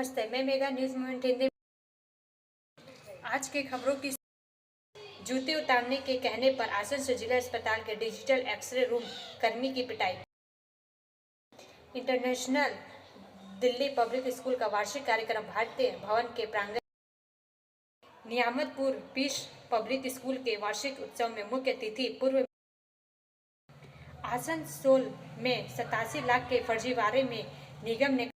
नमस्ते, मैं mega news movement Hindi. आज की खबरों की जूते उतारने के कहने पर आसनसोल जिला अस्पताल के डिजिटल एक्सरे रूम कर्मी की पिटाई। इंटरनेशनल दिल्ली पब्लिक स्कूल का वार्षिक कार्यक्रम भारतीय भवन के प्रांगण नियामतपुर पीस पब्लिक स्कूल के वार्षिक उत्सव में मुख्य अतिथि पूर्व आसनसोल में 87 लाख के फर्जीवाड़े में निगम ने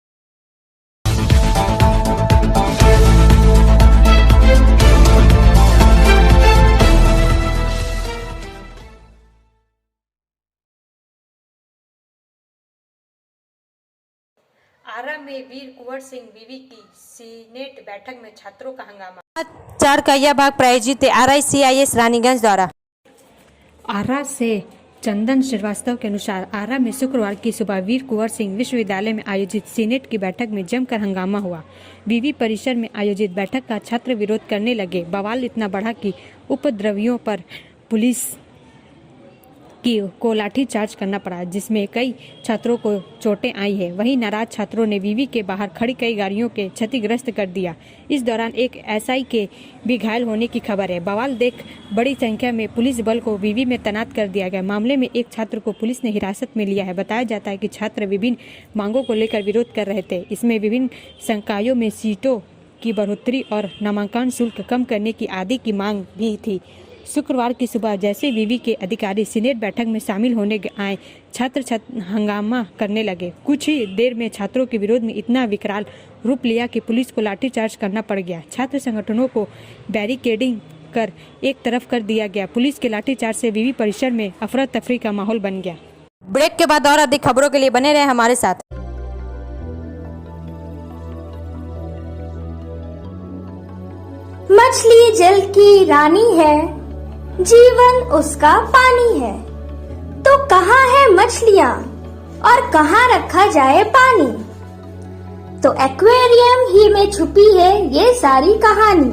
आरा में वीर कुंवर सिंह बीवी की सीनेट बैठक में छात्रों का हंगामा। 4 का यह भाग प्रायोजित है RICIS रानीगंज द्वारा। आरा से चंदन श्रीवास्तव के अनुसार आरा में शुक्रवार की सुबह वीर कुंवर सिंह विश्वविद्यालय में आयोजित सीनेट की बैठक में जमकर हंगामा हुआ। विवि परिसर में आयोजित बैठक का छात्र विरोध करने लगे। बवाल इतना बढ़ा कि उपद्रवियों पर पुलिस को लाठीचार्ज करना पड़ा, जिसमें कई छात्रों को चोटें आई है। वहीं नाराज छात्रों ने विवि के बाहर खड़ी कई गाड़ियों के क्षतिग्रस्त कर दिया। इस दौरान एक SI के भी घायल होने की खबर है। बवाल देख बड़ी संख्या में पुलिस बल को विवि में तैनात कर दिया गया। मामले में एक छात्र को पुलिस ने हिरासत में लिया है। बताया जाता है कि छात्र विभिन्न मांगों को लेकर विरोध कर रहे थे। इसमें विभिन्न संकायों में सीटों की बढ़ोतरी और नामांकन शुल्क कम करने की आदि की मांग भी थी। शुक्रवार की सुबह जैसे विवि के अधिकारी सीनेट बैठक में शामिल होने आए, छात्र हंगामा करने लगे। कुछ ही देर में छात्रों के विरोध में इतना विकराल रूप लिया कि पुलिस को लाठीचार्ज करना पड़ गया। छात्र संगठनों को बैरिकेडिंग कर एक तरफ कर दिया गया। पुलिस के लाठीचार्ज से विवि परिसर में अफरा तफरी का माहौल बन गया। ब्रेक के बाद और अधिक खबरों के लिए बने रहे हमारे साथ। मछली जल की रानी है, जीवन उसका पानी है। तो कहाँ है मछलियाँ और कहाँ रखा जाए पानी? तो एक्वेरियम ही में छुपी है ये सारी कहानी।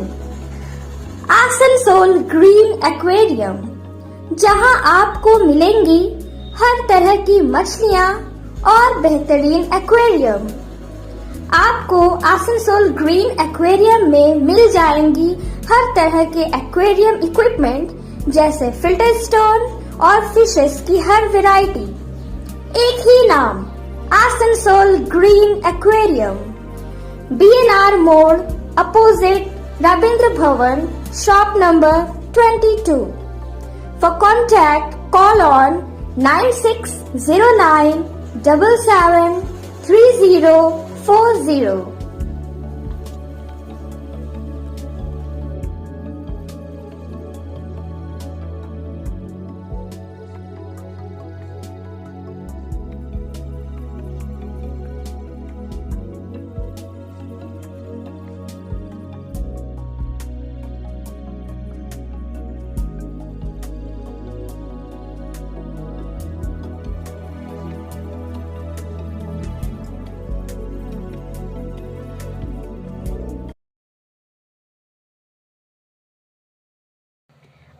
आसनसोल ग्रीन एक्वेरियम, जहाँ आपको मिलेंगी हर तरह की मछलियाँ और बेहतरीन एक्वेरियम। आपको आसनसोल ग्रीन एक्वेरियम में मिल जाएंगी हर तरह के एक्वेरियम इक्विपमेंट, जैसे फिल्टर स्टोन और फिशेस की हर वैरायटी। एक ही नाम, आसनसोल ग्रीन एक्वेरियम। BNR मोड़ opposite Ravindra Bhavan, shop number 22। For contact call on 9609 77 3040।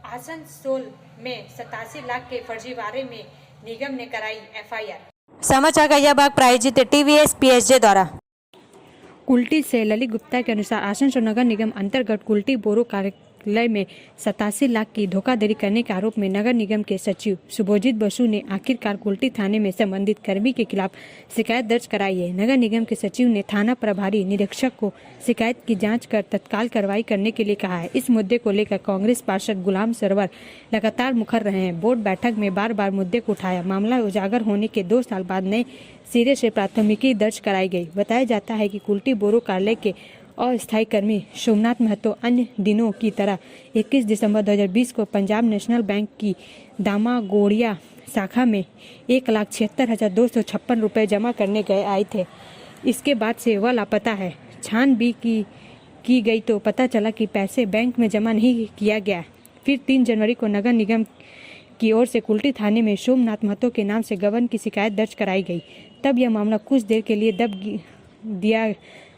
Asansol में 87 लाख के फर्जीवाड़े में निगम ने कराई FIR। समाचार का यह भाग प्रायोजित है TVS PSJ द्वारा। कुल्टी से ललित गुप्ता के अनुसार आसनसोल नगर निगम अंतर्गत कुल्टी बोरो कार्यालय में 87 लाख की धोखाधड़ी करने के आरोप में नगर निगम के सचिव शुभजीत बसु ने आखिरकार कुल्टी थाने में संबंधित कर्मी के खिलाफ शिकायत दर्ज कराई है। नगर निगम के सचिव ने थाना प्रभारी निरीक्षक को शिकायत की जांच कर तत्काल कार्रवाई करने के लिए कहा है। इस मुद्दे को लेकर कांग्रेस पार्षद गुलाम सरवर लगातार मुखर रहे हैं। बोर्ड बैठक में बार बार मुद्दे को उठाया। मामला उजागर होने के 2 साल बाद नए सिरे से प्राथमिकी दर्ज कराई गई। बताया जाता है कि कुल्टी बोरो कार्यालय के अस्थायी कर्मी सोमनाथ महतो अन्य दिनों की तरह 21 दिसंबर 2020 को पंजाब नेशनल बैंक की दामागोड़िया शाखा में 1,76,256 रुपये जमा करने गए आए थे। इसके बाद से वह लापता है। छानबीन की गई तो पता चला कि पैसे बैंक में जमा नहीं किया गया। फिर 3 जनवरी को नगर निगम की ओर से कुल्टी थाने में सोमनाथ महतो के नाम से गबन की शिकायत दर्ज कराई गई। तब यह मामला कुछ देर के लिए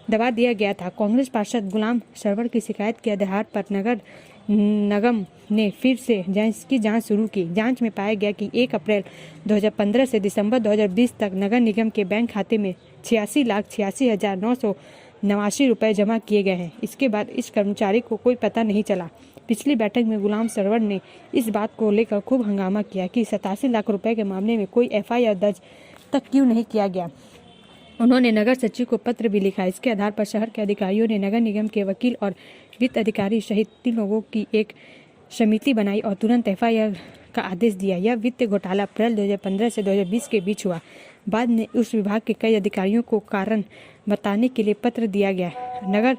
दबा दिया गया था। कांग्रेस पार्षद गुलाम सरवर की शिकायत के आधार पर नगर निगम ने फिर से जांच शुरू की। जांच में पाया गया कि 1 अप्रैल 2015 से दिसंबर 2020 तक नगर निगम के बैंक खाते में 86,86,900 ₹89 जमा किए गए हैं। इसके बाद इस कर्मचारी को कोई पता नहीं चला। पिछली बैठक में गुलाम सरवर ने इस बात को लेकर खूब हंगामा किया कि 87 लाख रुपए के मामले में कोई FIR दर्ज तक क्यों नहीं किया गया। उन्होंने नगर सचिव को पत्र भी लिखा। इसके आधार पर शहर के अधिकारियों ने नगर निगम के वकील और वित्त अधिकारी सहित 3 लोगों की एक समिति बनाई और तुरंत FIR का आदेश दिया। यह वित्त घोटाला अप्रैल 2015 से 2020 के बीच हुआ। बाद में उस विभाग के कई अधिकारियों को कारण बताने के लिए पत्र दिया गया। नगर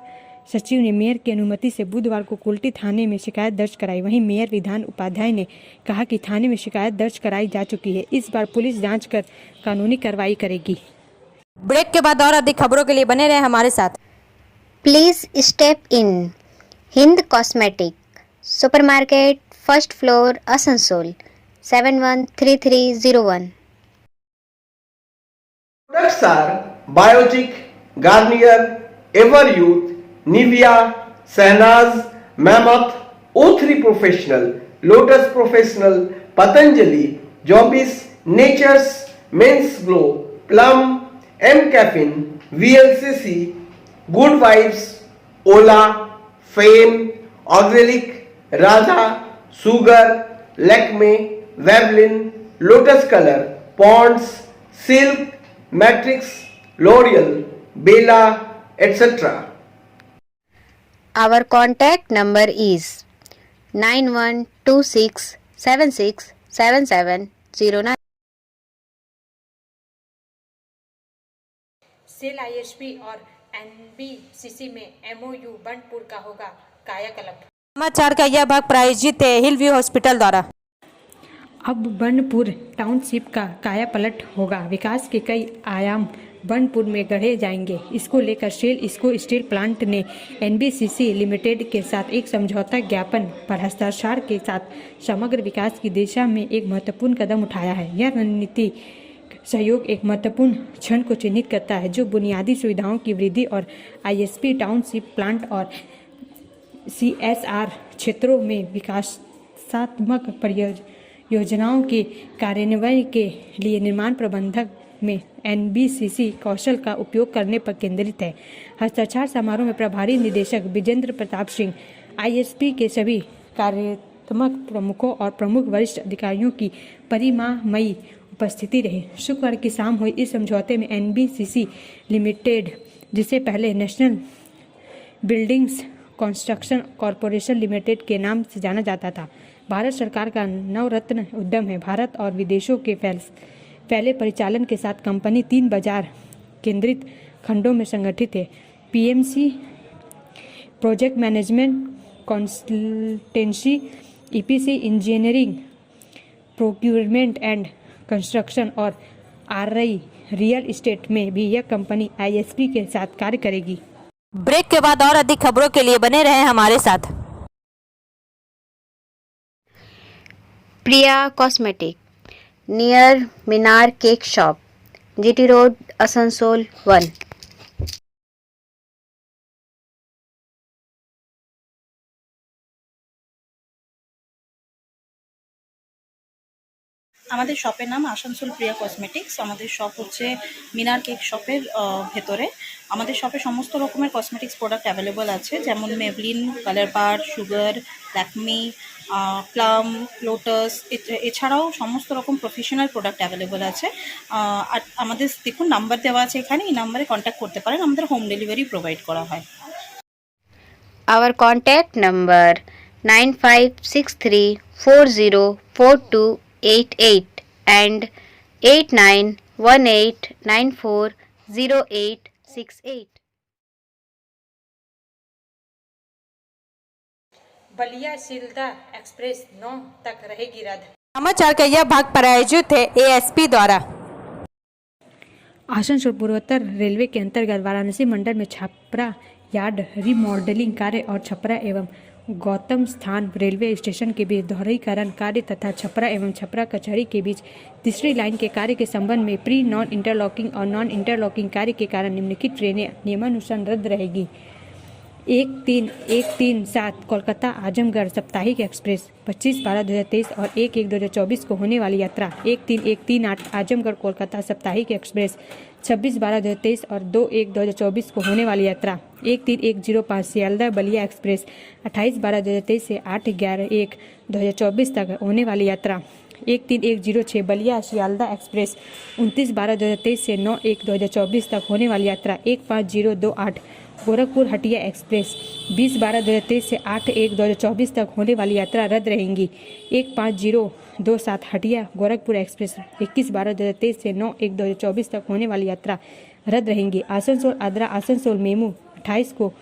सचिव ने मेयर की अनुमति से बुधवार को कुल्टी थाने में शिकायत दर्ज कराई। वहीं मेयर विधान उपाध्याय ने कहा कि थाने में शिकायत दर्ज कराई जा चुकी है। इस बार पुलिस जांच कर कानूनी कार्रवाई करेगी। ब्रेक के बाद और अधिक खबरों के लिए बने रहे हमारे साथ। Please step in. Hind Cosmetic, Supermarket, First Floor, Asansol, 713301. Products are Biotic, Garnier, Everyouth, Nivea, Sahnaz, Mammoth, O3 Professional, Lotus Professional, Patanjali, Jobis, Nature's, Men's Glow, Plum, M Caffeine, VLCC, Good Vibes, Ola, Fame, Organic, Radha, Sugar, Lakme, Vavlin, Lotus Color, Ponds, Silk, Matrix, L'Oreal, Bella, etc. Our contact number is 9126767709. SAIL ISP और NBCC में MOU Burnpur का होगा कायाकल्प। समाचार का यह भाग प्रायोजित है हिल व्यू हॉस्पिटल द्वारा। अब बनपुर टाउनशिप का कायापलट होगा। विकास के कई आयाम बनपुर में गढ़े जाएंगे। इसको लेकर सेल इसको स्टील प्लांट ने NBCC लिमिटेड के साथ एक समझौता ज्ञापन पर हस्ताक्षर के साथ समग्र विकास की दिशा में एक महत्वपूर्ण कदम उठाया है। यह रणनीति सहयोग एक महत्वपूर्ण क्षण को चिन्हित करता है जो बुनियादी सुविधाओं की वृद्धि और ISP टाउनशिप प्लांट और CSR क्षेत्रों में विकासात्मक परियोजनाओं के कार्यान्वयन के लिए निर्माण प्रबंधक में NBCC कौशल का उपयोग करने पर केंद्रित है। हस्ताक्षर समारोह में प्रभारी निदेशक विजेंद्र प्रताप सिंह, ISP के सभी कार्यात्मक प्रमुखों और प्रमुख वरिष्ठ अधिकारियों की परिमामयी उपस्थिति रही। शुक्रवार की शाम हुई इस समझौते में NBCC लिमिटेड, जिसे पहले national buildings construction corporation limited के नाम से जाना जाता था, भारत सरकार का नवरत्न उद्यम है। भारत और विदेशों के फैले परिचालन के साथ कंपनी 3 बाजार केंद्रित खंडों में संगठित है। PMC, project management consultancy, EPC, engineering, procurement and construction और RI रियल एस्टेट में भी यह कंपनी ISP के साथ कार्य करेगी। ब्रेक के बाद और अधिक खबरों के लिए बने रहे हमारे साथ। Priya Cosmetic, near Minar Cake Shop, GT Road, Asansol 1. আমাদের শপের নাম আসানসোল প্রিয়া কসমেটিক্স। আমাদের শপ হচ্ছে মিনার কেক শপের ভেতরে। আমাদের শপে সমস্ত রকমের কসমেটিক্স প্রোডাক্ট অ্যাভেলেবল আছে, যেমন মেবলিন, কালার বার, সুগার, ল্যাকমি, প্লাম, লোটাস, এছাড়াও সমস্ত রকম প্রফেশনাল প্রোডাক্ট অ্যাভেলেবল আছে। আর আমাদের দেখুন নাম্বার দেওয়া আছে এখানে, এই নাম্বারে কন্ট্যাক্ট করতে পারেন। আমাদের হোম ডেলিভারি প্রোভাইড করা হয়। Our contact number 9563404288 and 8918940868. Ballia सिलदा express 9 तक रहेगी रद्द। समाचार का यह भाग प्रायोजित है ASP द्वारा। आसनसोल पूर्वोत्तर रेलवे के अंतर्गत वाराणसी मंडल में छपरा यार्ड रिमॉडलिंग कार्य और छपरा एवं गौतम स्थान रेलवे स्टेशन के बीच दोहरीकरण कार्य तथा छपरा एवं छपरा कचहरी के बीच तीसरी लाइन के कार्य के संबंध में प्री नॉन इंटरलॉकिंग और नॉन इंटरलॉकिंग कार्य के कारण निम्नलिखित ट्रेनें नियमानुसार रद्द रहेगी। 1317 कोलकाता आजमगढ़ साप्ताहिक एक्सप्रेस 25/12/2023 और 1/1/2024 को होने वाली यात्रा 13138 आजमगढ़ कोलकाता साप्ताहिक एक्सप्रेस 26/12/2023 और 2/1/2024 को होने वाली यात्रा 13105 सियालदह बलिया एक्सप्रेस 28/12/2023 से 8/11/2024 तक होने वाली यात्रा 13106 बलिया सियालदह एक्सप्रेस 29/12/2023 से 9/1/2024 तक होने वाली यात्रा 15028 गोरखपुर हटिया एक्सप्रेस 20/12/2023 से 8/1/2024 तक होने वाली यात्रा रद्द रहेंगी 15027 हटिया गोरखपुर एक्सप्रेस 21/12/2023 से 9/1/2024 तक होने वाली यात्रा रद्द रहेंगी। आसनसोल आद्रा आसनसोल मेमू 28 को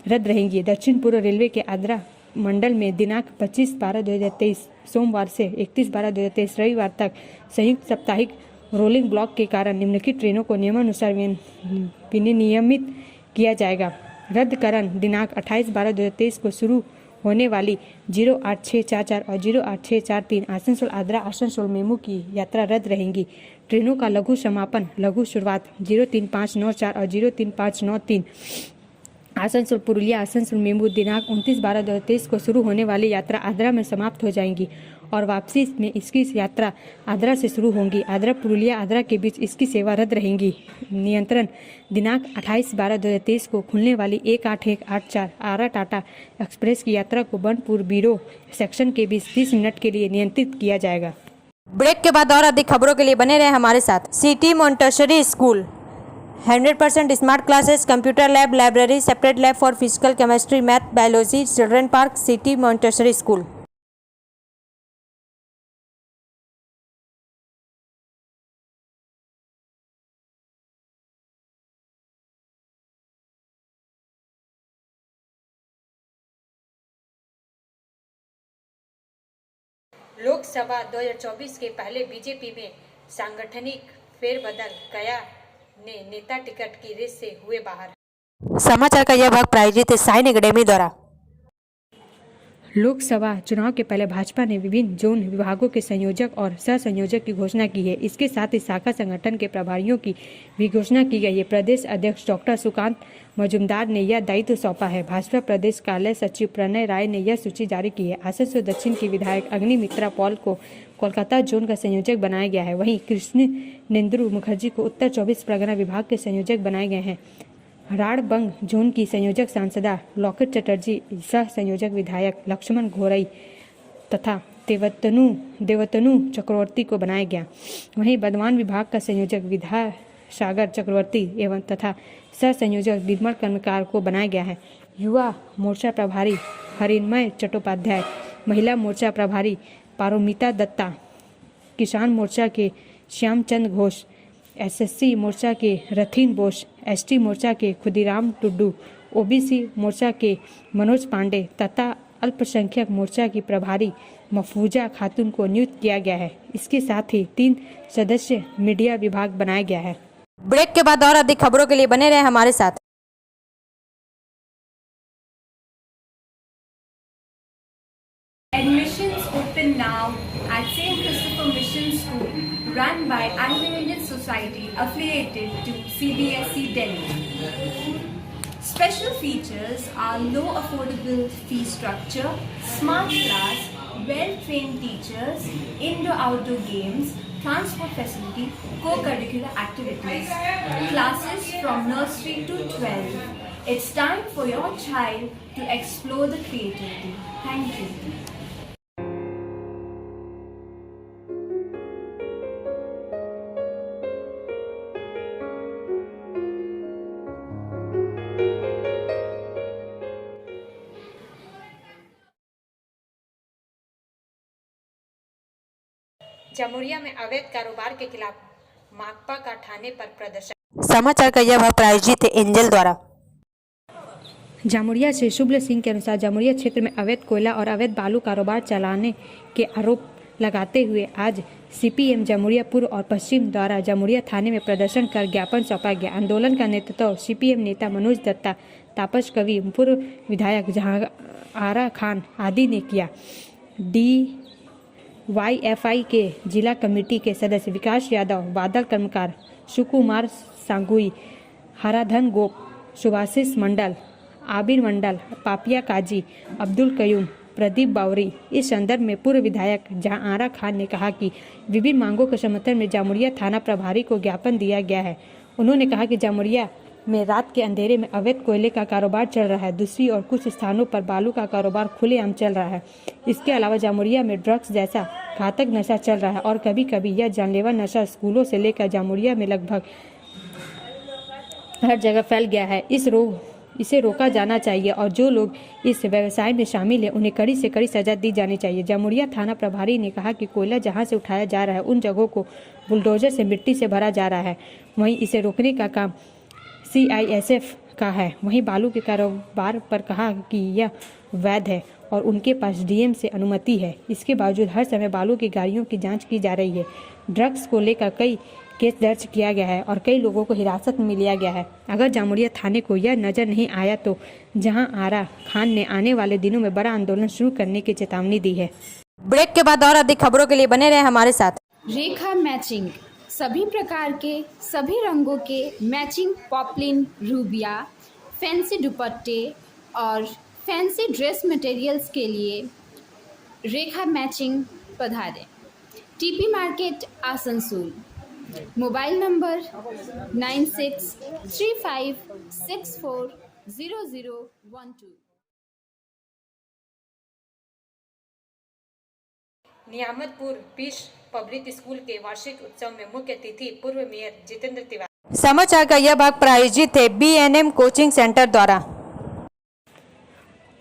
रद्द रहेंगी। दक्षिण पूर्व रेलवे के आद्रा मंडल में दिनांक 25/12/2023 सोमवार से 31/12/2023 रविवार तक संयुक्त साप्ताहिक रोलिंग ब्लॉक के कारण निम्नलिखित ट्रेनों को नियमानुसार विनियमित किया जाएगा। रद्दकरण दिनांक 28/12/2023 को शुरू होने वाली 08644 और 08643 आसनसोल आद्रा आसनसोल मेमू की यात्रा रद्द रहेंगी। ट्रेनों का लघु समापन लघु शुरुआत 03594 और 03593 आसनसोल पुरुलिया आसनसोल मेमू दिनांक 29/12/2023 को शुरू होने वाली यात्रा आद्रा में समाप्त हो जाएंगी और वापसी में इसकी यात्रा आद्रा से शुरू होंगी। आद्रा पुरुलिया आद्रा के बीच इसकी सेवा रद्द रहेंगी। नियंत्रण दिनांक 28/12/2023 को खुलने वाली 18184 आरा टाटा एक्सप्रेस की यात्रा को बनपुर बीरो सेक्शन के बीच 30 मिनट के लिए नियंत्रित किया जाएगा। ब्रेक के बाद और अधिक खबरों के लिए बने रहे हमारे साथ। City Montessori school 100% smart classes, computer lab, library, separate lab for physical chemistry, math, biology, children park, city Montessori school. Lok Sabha 2024 के पहले बीजेपी में सांगठनिक फेरबदल, गया ने नेता टिकट की रेस से हुए बाहर। समाचार का यह भाग प्रायोजित है साइन एकेडमी द्वारा। लोकसभा चुनाव के पहले भाजपा ने विभिन्न जोन विभागों के संयोजक और सह संयोजक की घोषणा की है। इसके साथ ही शाखा संगठन के प्रभारियों की भी घोषणा की गई है। प्रदेश अध्यक्ष डॉक्टर सुकांत मजूमदार ने यह दायित्व सौंपा है। भाजपा प्रदेश कार्यालय सचिव प्रणय राय ने यह सूची जारी की है। आसनसोल दक्षिण की विधायक अग्निमित्रा पॉल को कोलकाता जोन का संयोजक बनाया गया है। वहीं कृष्णेंदु मुखर्जी को उत्तर 24 परगना विभाग के संयोजक बनाए गए हैं। राड़बंग जोन की संयोजक सांसदा लॉकेट चटर्जी, सह संयोजक विधायक लक्ष्मण घोरई तथा देवतनु चक्रवर्ती को बनाया गया। वहीं बर्धमान विभाग का संयोजक विद्यासागर चक्रवर्ती एवं तथा सह संयोजक निर्मल कर्मकार को बनाया गया है। युवा मोर्चा प्रभारी हरिन्मय चट्टोपाध्याय, महिला मोर्चा प्रभारी पारोमिता दत्ता, किसान मोर्चा के श्यामचंद घोष, एसएससी मोर्चा के रथीन बोस, एसटी मोर्चा के खुदीराम टुड्डू, ओबीसी मोर्चा के मनोज पांडे तथा अल्पसंख्यक मोर्चा की प्रभारी मफूजा खातून को नियुक्त किया गया है। इसके साथ ही 3 सदस्य मीडिया विभाग बनाया गया है। ब्रेक के बाद और अधिक खबरों के लिए बने रहे हमारे साथ। Admissions open now at St. Christopher Mission School, run by Anglo-Indian Society affiliated to CBSE Delhi. Special features are low affordable fee structure, smart class, well-trained teachers, indoor-outdoor games, transport facility, co-curricular activities, classes from nursery to 12. It's time for your child to explore the creativity. Thank you. Jamuria में अवैध कारोबार के खिलाफ माकपा का ठाणे पर प्रदर्शन। समाचार का यह भाग प्रायोजित है एंजल द्वारा। जामुरिया से शुभल सिंह के अनुसार जामुरिया क्षेत्र में अवैध कोयला और अवैध बालू कारोबार चलाने के आरोप लगाते हुए आज सीपीएम जामुरिया पूर्व और पश्चिम द्वारा जामुरिया थाने में प्रदर्शन कर ज्ञापन सौंपा गया। आंदोलन का नेतृत्व सीपीएम नेता मनोज दत्ता, तापस कवि, पूर्व विधायक जहांआरा खान आदि ने किया। DYFI के जिला कमेटी के सदस्य विकास यादव, बादल कर्मकार, सुकुमार सांगुई, हराधन गोप, सुभाषिष मंडल आबिर मंडल, पापिया काजी, अब्दुल कयूम, प्रदीप बावरी। इस संदर्भ में पूर्व विधायक जहांआरा खान ने कहा कि विभिन्न मांगों के समर्थन में जामुरिया थाना प्रभारी को ज्ञापन दिया गया है। उन्होंने कहा कि जामुरिया में रात के अंधेरे में अवैध कोयले का कारोबार चल रहा है। दूसरी ओर कुछ स्थानों पर बालू का कारोबार खुलेआम चल रहा है। इसके अलावा जामुरिया में ड्रग्स जैसा घातक नशा चल रहा है और कभी कभी यह जानलेवा नशा स्कूलों से लेकर जामुरिया में लगभग हर जगह फैल गया है। इसे रोका जाना चाहिए और जो लोग इस व्यवसाय में शामिल हैं उन्हें कड़ी से कड़ी सजा दी जानी चाहिए। जामुरिया थाना प्रभारी ने कहा कि कोयला जहां से उठाया जा रहा है उन जगहों को बुलडोजर से मिट्टी से भरा जा रहा है। वहीं इसे रोकने का काम CISF का है। वहीं बालू के कारोबार पर कहा कि यह वैध है और उनके पास DM से अनुमति है। इसके बावजूद हर समय बालू की गाड़ियों की जांच की जा रही है। ड्रग्स को लेकर कई केस दर्ज किया गया है और कई लोगों को हिरासत में लिया गया है। अगर जामुरिया थाने को यह नजर नहीं आया तो जहांआरा खान ने आने वाले दिनों में बड़ा आंदोलन शुरू करने की चेतावनी दी है। ब्रेक के बाद और अधिक खबरों के लिए बने रहे हमारे साथ। रेखा मैचिंग, सभी प्रकार के सभी रंगों के मैचिंग पॉपलिन, रूबिया, फैंसी दुपट्टे और फैंसी ड्रेस मटेरियल्स के लिए रेखा मैचिंग पधारें। TP market Asansol. Mobile number 9635640012। Niyamatpur peace public school के वार्षिक उत्सव में मुख्य अतिथि पूर्व मेयर जितेंद्र तिवारी। समाचार का यह भाग प्रायोजित है BNM कोचिंग सेंटर द्वारा।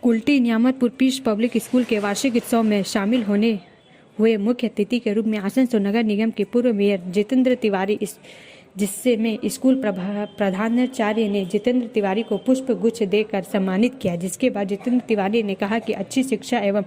Kulti Niamatpur peace public school के वार्षिक उत्सव में शामिल होने हुए मुख्य अतिथि के रूप में आसनसोल नगर निगम के पूर्व मेयर जितेंद्र तिवारी, जिससे में स्कूल प्रधानाचार्य ने जितेंद्र तिवारी को पुष्प गुच्छ देकर सम्मानित किया। जिसके बाद जितेंद्र तिवारी ने कहा कि अच्छी शिक्षा एवं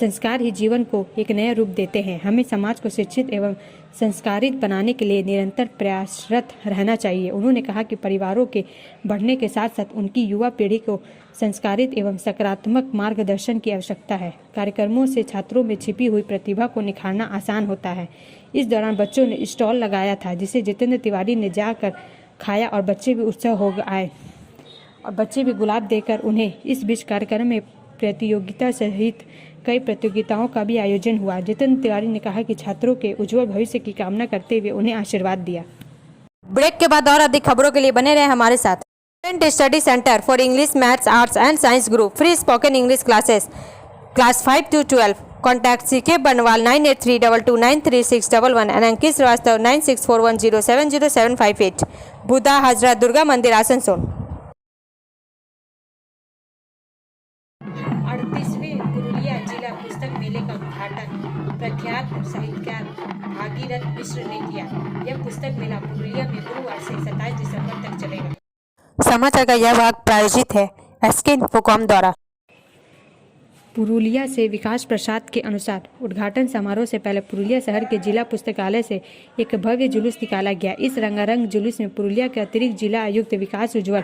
संस्कार ही जीवन को एक नया रूप देते हैं। हमें समाज को शिक्षित एवं संस्कारित बनाने के लिए निरंतर प्रयासरत रहना चाहिए। उन्होंने कहा कि परिवारों के बढ़ने के साथ साथ उनकी युवा पीढ़ी को संस्कारित एवं सकारात्मक मार्गदर्शन की आवश्यकता है। कार्यक्रमों से छात्रों में छिपी हुई प्रतिभा को निखारना आसान होता है। इस दौरान बच्चों ने स्टॉल लगाया था जिसे जितेंद्र तिवारी ने जाकर खाया और बच्चे भी उत्सव हो आए और बच्चे भी गुलाब देकर उन्हें। इस बीच कार्यक्रम में प्रतियोगिता सहित कई प्रतियोगिताओं का भी आयोजन हुआ। जितेंद्र तिवारी ने कहा कि छात्रों के उज्जवल भविष्य की कामना करते हुए उन्हें आशीर्वाद दिया। ब्रेक के बाद और अधिक खबरों के लिए बने रहे हमारे साथ। Study centre for English, maths, arts and science group, free spoken English classes, class 5 to 12। Contact CK बनवाल 9832293611 एंड अंकित श्रीवास्तव 9641070758। बुधा हाजरा दुर्गा मंदिर आसनसोल। 38वें पुरुलिया जिला पुस्तक मेले का उद्घाटन प्रख्यात साहित्यकार भागीरथ मिश्र ने किया। यह पुस्तक मेला पुरुलिया में गुरुवार से 27 दिसंबर तक चलेगा। समाचार का यह भाग प्रायोजित है SK इन्फोकॉम द्वारा। पुरुलिया से विकास प्रसाद के अनुसार उद्घाटन समारोह से पहले पुरुलिया शहर के जिला पुस्तकालय से एक भव्य जुलूस निकाला गया। इस रंगारंग जुलूस में पुरुलिया के अतिरिक्त जिला आयुक्त विकास उज्ज्वल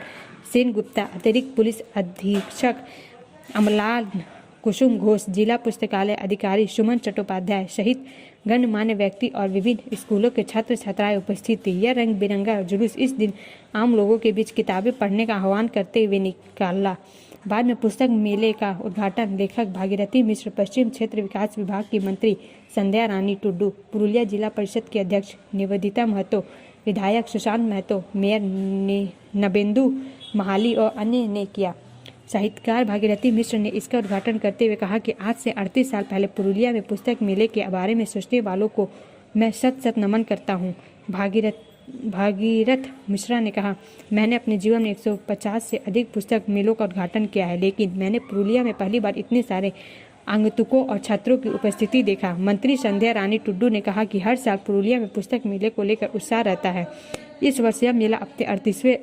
सेन गुप्ता, अतिरिक्त पुलिस अधीक्षक अमलाल कुसुम घोष, जिला पुस्तकालय अधिकारी सुमन चट्टोपाध्याय सहित गणमान्य व्यक्ति और विभिन्न स्कूलों के छात्र छात्राएं उपस्थित थी। यह रंग बिरंगा जुलूस इस दिन आम लोगों के बीच किताबें पढ़ने का आह्वान करते हुए निकाला। बाद में पुस्तक मेले का उद्घाटन लेखक भागीरथी मिश्र, पश्चिम क्षेत्र विकास विभाग की मंत्री संध्या रानी टुड्डू, पुरुलिया जिला परिषद के अध्यक्ष निवेदिता महतो, विधायक सुशांत महतो, मेयर नबेंदु महाली और अन्य ने किया। साहित्यकार भागीरथी मिश्र ने इसका उद्घाटन करते हुए कहा कि आज से 38 साल पहले पुरुलिया में पुस्तक मेले के बारे में सोचने वालों को मैं शत नमन करता हूँ। भागीरथ मिश्रा ने कहा, मैंने अपने जीवन में 150 से अधिक पुस्तक मेलों का उद्घाटन किया है, लेकिन मैंने पुरुलिया में पहली बार इतने सारे आगंतुकों और छात्रों की उपस्थिति देखा। मंत्री संध्या रानी टुड्डू ने कहा कि हर साल पुरुलिया में पुस्तक मेले को लेकर उत्साह रहता है। इस वर्ष यह मेला अपने 38वें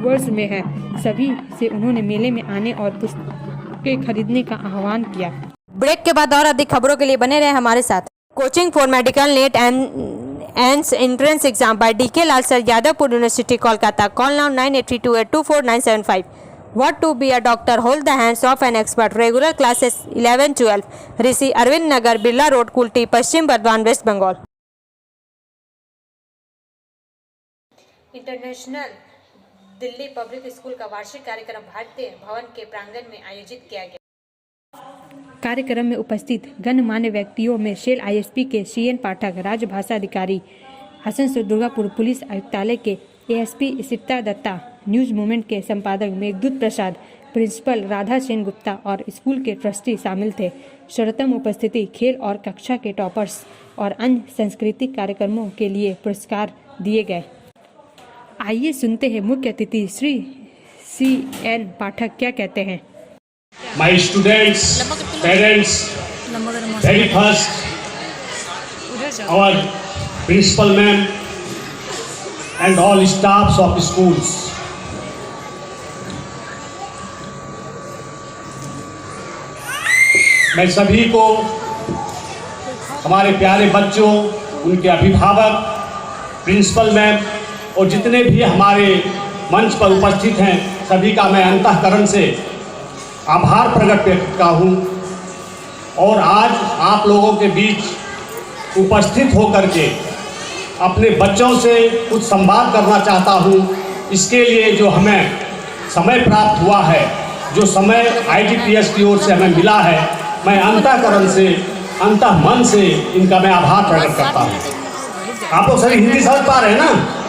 वर्ष में है। सभी से उन्होंने मेले में आने और पुस्तकें खरीदने का आह्वान किया। ब्रेक के बाद और अधिक खबरों के लिए बने रहे हमारे साथ। Coaching for medical NET and entrance exam by DK Lal sir, Jadavpur university, Kolkata. Call now 9832824975। What to be a doctor? Hold the hands of an expert. Regular classes 11-12. Rishi Aurobindo Nagar, Birla road, Kulti, Paschim Bardhaman, west Bengal. International Delhi public school का वार्षिक कार्यक्रम भारतीय भवन के प्रांगण में आयोजित किया गया। कार्यक्रम में उपस्थित गणमान्य व्यक्तियों में शेल आईएसपी के CN पाठक, राजभाषा अधिकारी आसनसोल दुर्गापुर पुलिस आयुक्तालय के ASP सिप्ता दत्ता, न्यूज मूवमेंट के संपादक मेघदूत प्रसाद, प्रिंसिपल राधा सेन गुप्ता और स्कूल के ट्रस्टी शामिल थे। सर्वोत्तम उपस्थिति, खेल और कक्षा के टॉपर्स और अन्य सांस्कृतिक कार्यक्रमों के लिए पुरस्कार दिए गए। आइए सुनते हैं मुख्य अतिथि श्री CN पाठक क्या कहते हैं। My students, parents, very first, our principal ma'am and all staffs of schools. मैं सभी को, हमारे प्यारे बच्चों, उनके अभिभावक, प्रिंसिपल मैम और जितने भी हमारे मंच पर उपस्थित हैं, सभी का मैं अंतःकरण से आभार प्रकट करता हूँ। और आज आप लोगों के बीच उपस्थित होकर के अपने बच्चों से कुछ संवाद करना चाहता हूँ। इसके लिए जो हमें समय प्राप्त हुआ है, जो समय IGPS की ओर से हमें मिला है, मैं अंतःकरण से, अंतः मन से इनका मैं आभार प्रकट करता हूँ। आप लोग सभी हिंदी समझ पा रहे हैं ना?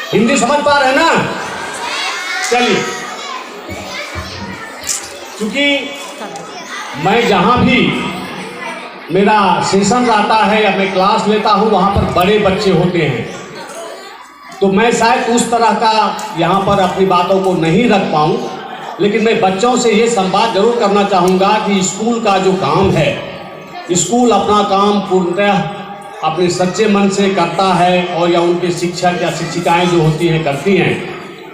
हिंदी समझ पा रहे हैं ना? चलिए, क्योंकि मैं जहाँ भी मेरा सेशन रहता है या मैं क्लास लेता हूँ, वहाँ पर बड़े बच्चे होते हैं, तो मैं शायद उस तरह का यहाँ पर अपनी बातों को नहीं रख पाऊँ, लेकिन मैं बच्चों से ये संवाद जरूर करना चाहूँगा कि स्कूल का जो काम है, स्कूल अपना काम पूर्णतः अपने सच्चे मन से करता है, और या उनके शिक्षक या शिक्षिकाएं जो होती हैं करती हैं,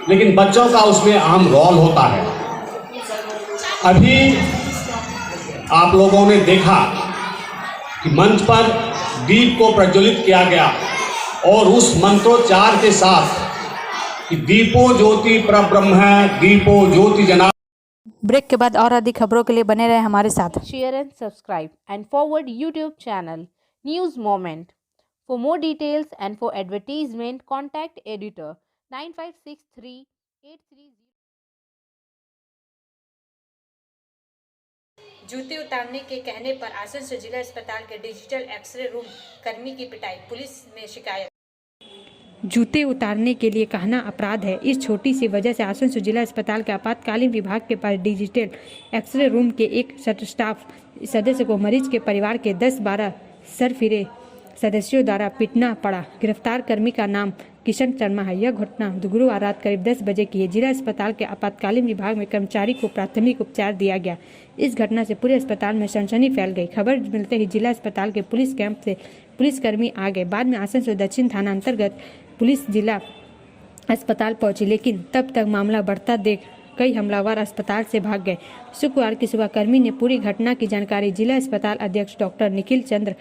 लेकिन बच्चों का उसमें अहम रोल होता है। अभी आप लोगों ने देखा कि मंच पर दीप को प्रज्वलित किया गया और उस मंत्रोच्चार के साथ कि दीपो ज्योति परब्रह्म है, दीपो ज्योति जना। ब्रेक के बाद और अधिक खबरों के लिए बने रहे हमारे साथ। Share and subscribe and forward YouTube channel News Moment. For more details and for advertisement, contact editor 9563 830। जूते उतारने के कहने पर आसनसोल जिला अस्पताल के डिजिटल एक्सरे रूम कर्मी की पिटाई, पुलिस में शिकायत। जूते उतारने के लिए कहना अपराध है। इस छोटी सी वजह से आसनसोल जिला अस्पताल के आपातकालीन विभाग के पास डिजिटल एक्सरे रूम के एक स्टाफ सदस्य को मरीज के परिवार के 10-12 सरफिरे सदस्यों द्वारा पीटना पड़ा। गिरफ्तार कर्मी का नाम किशन शर्मा है। यह घटना गुरुवार रात करीब 10 बजे की है। जिला अस्पताल के आपातकालीन विभाग में कर्मचारी को प्राथमिक उपचार दिया गया। इस घटना से पूरे अस्पताल में सनसनी फैल गई। खबर मिलते ही जिला अस्पताल के पुलिस कैंप से पुलिसकर्मी आ गए। बाद में आसनसोल दक्षिण थाना अंतर्गत पुलिस जिला अस्पताल पहुंची, लेकिन तब तक मामला बढ़ता देख कई हमलावर अस्पताल से भाग गए। शुक्रवार की सुबह कर्मी ने पूरी घटना की जानकारी जिला अस्पताल अध्यक्ष डॉक्टर निखिल चंद्र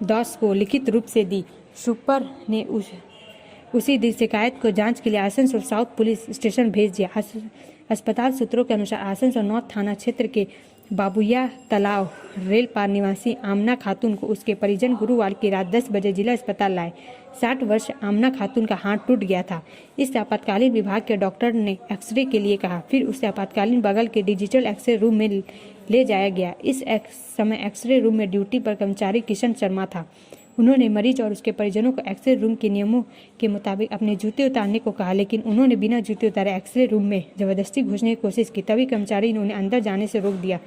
दास को लिखित रूप से दी। सुपर ने उसी दिन शिकायत को जांच के लिए आसनसोल साउथ पुलिस स्टेशन भेज दिया। अस्पताल सूत्रों के अनुसार आसनसोल नॉर्थ थाना क्षेत्र के बाबुया तालाब रेल पार निवासी आमना खातून को उसके परिजन गुरुवार की रात 10 बजे जिला अस्पताल लाए। 60 वर्ष आमना खातून का हाथ टूट गया था। इस आपातकालीन विभाग के डॉक्टर ने एक्सरे के लिए कहा, फिर उसे आपातकालीन बगल के डिजिटल एक्सरे रूम में ले जाया गया। इस समय एक्सरे रूम में ड्यूटी पर कर्मचारी किशन शर्मा था। उन्होंने मरीज और उसके परिजनों को एक्सरे रूम के नियमों के मुताबिक अपने जूते उतारने को कहा, लेकिन उन्होंने बिना जूते उतारे एक्सरे रूम में जबरदस्ती घुसने की कोशिश की। तभी कर्मचारी ने उन्हें अंदर जाने से रोक दिया।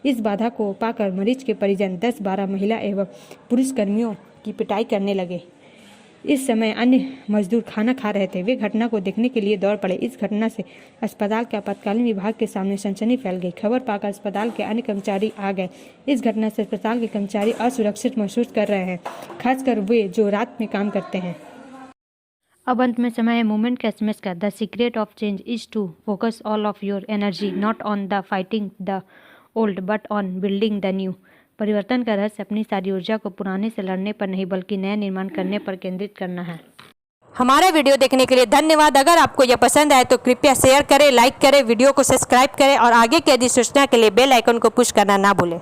इस बाधा को पाकर मरीज के परिजन 10-12 महिला एवं पुरुष कर्मियों की पिटाई करने लगे। इस समय अन्य मजदूर खाना खा रहे थे। वे घटना को देखने के लिए दौड़ पड़े। इस घटना से अस्पताल के आपातकालीन विभाग के सामने सनसनी फैल गई। खबर पाकर अस्पताल के अन्य कर्मचारी आ गए। इस घटना से अस्पताल के कर्मचारी असुरक्षित महसूस कर रहे हैं, खासकर वे जो रात में काम करते हैं। अब अंत में समय है मूवमेंट के एसएमएस का। The secret of change is to focus all of your energy not on the fighting the old but on building the new. परिवर्तन का रहस्य अपनी सारी ऊर्जा को पुराने से लड़ने पर नहीं बल्कि नया निर्माण करने पर केंद्रित करना है। हमारा वीडियो देखने के लिए धन्यवाद। अगर आपको यह पसंद आए तो कृपया शेयर करें, लाइक करें, वीडियो को सब्सक्राइब करें और आगे की अधिसूचना के लिए बेल आइकन को पुश करना ना भूलें।